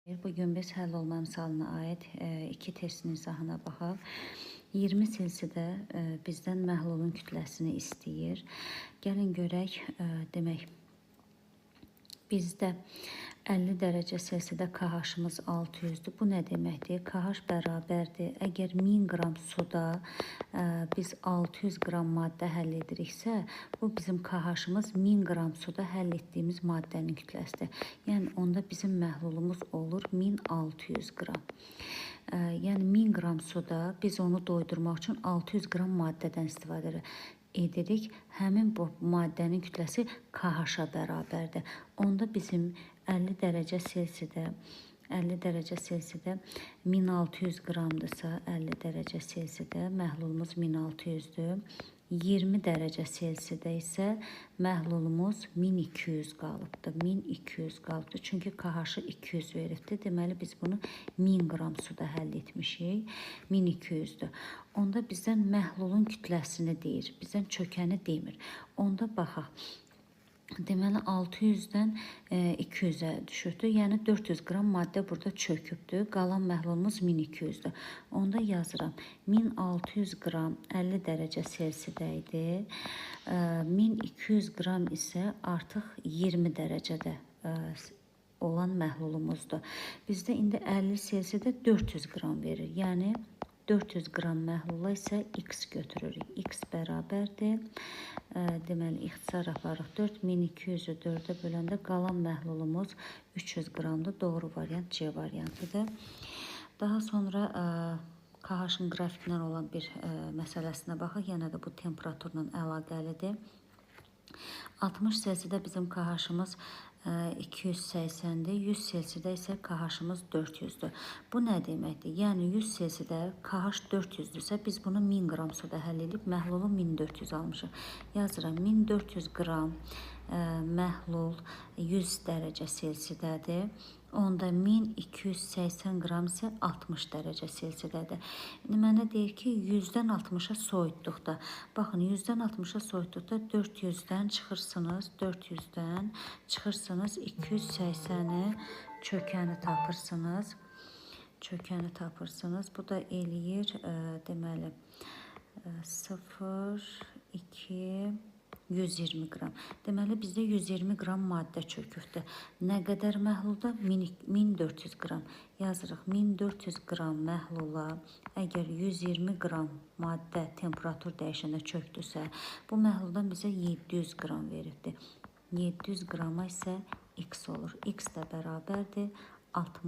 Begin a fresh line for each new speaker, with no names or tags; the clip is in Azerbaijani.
Bugün biz həll olma misalına aid iki testin izahına baxaq. 20 selsidə bizdən məhlulun kütləsini istəyir. Gəlin görək, demək, bizdə 50 dərəcə selsidə KH-ımız 600-dür. Bu nə deməkdir? KH bərabərdir. Əgər 1000 qram suda biz 600 qram maddə həll ediriksə, bu bizim KH-ımız 1000 qram suda həll etdiyimiz maddənin kütləsidir. Yəni onda bizim məhlulumuz olur 1600 qram. Yəni 1000 qram suda biz onu doydurmaq üçün 600 qram maddədən istifadə edirik. Həmin bu maddənin kütləsi KH-a bərabərdir. Onda bizim 50 dərəcə selsidə 1600 qramdırsa, 50 dərəcə selsidə məhlulumuz 1600-dür. 20 dərəcə selsidə isə məhlulumuz 1200 qalıbdır. 1200 qalıbdır. Çünki KH-ı 200 veribdir. Deməli biz bunu 1000 qram suda həll etmişik. 1200-dür. Onda bizdən məhlulun kütləsini deyir. Bizdən çökəni demir. Onda baxaq. Deməli 600-dən 200-ə düşürdür. Yəni 400 qram maddə burada çökübdür. Qalan məhlulumuz 1200-dür. Onda yazıram. 1600 qram 50 dərəcə selsidə idi. 1200 qram isə artıq 20 dərəcədə olan məhlulumuzdur. Bizdə indi 50 selsidə 400 qram verir. Yəni 400 qram məhlula isə x götürürük. X bərabərdir. Deməli, ixtisar aparıq. 4200-ü 4-ə böləndə qalan məhlulumuz 300 qramdır. Doğru variant C variantıdır. Daha sonra KH-ın qrafikindən olan bir məsələsinə baxaq. Yenə də bu temperaturla əlaqəlidir. 60 selsidə bizim KH-ımız 280-dir. 100 selsidə isə KH-ımız 400-dür. Bu nə deməkdir? Yəni 100 selsidə KH 400-dürsə biz bunu 1000 qram suda həll edib məhlulu 1400 almışıq. Yazıram 1400 qram məhlul 100 dərəcə selsidədir. Onda 1280 qram isə 60 dərəcə selsidədir. İndi mənə deyir ki, 100-dən 60-a soyutduqda. Baxın, 100-dən 60-a soyutduqda 400-dən çıxırsınız. 400-dən çıxırsınız. 280-i çökəni tapırsınız. Çökəni tapırsınız. Bu da eləyir, deməli, 0, 2... 120 qram. Deməli, bizdə 120 qram maddə çökübdür. Nə qədər məhlulda? 1400 qram. Yazırıq, 1400 qram məhlula əgər 120 qram maddə temperatur dəyişəndə çökdürsə, bu məhluldan bizə 700 qram veribdir. 700 qrama isə x olur. X də bərabərdir 60.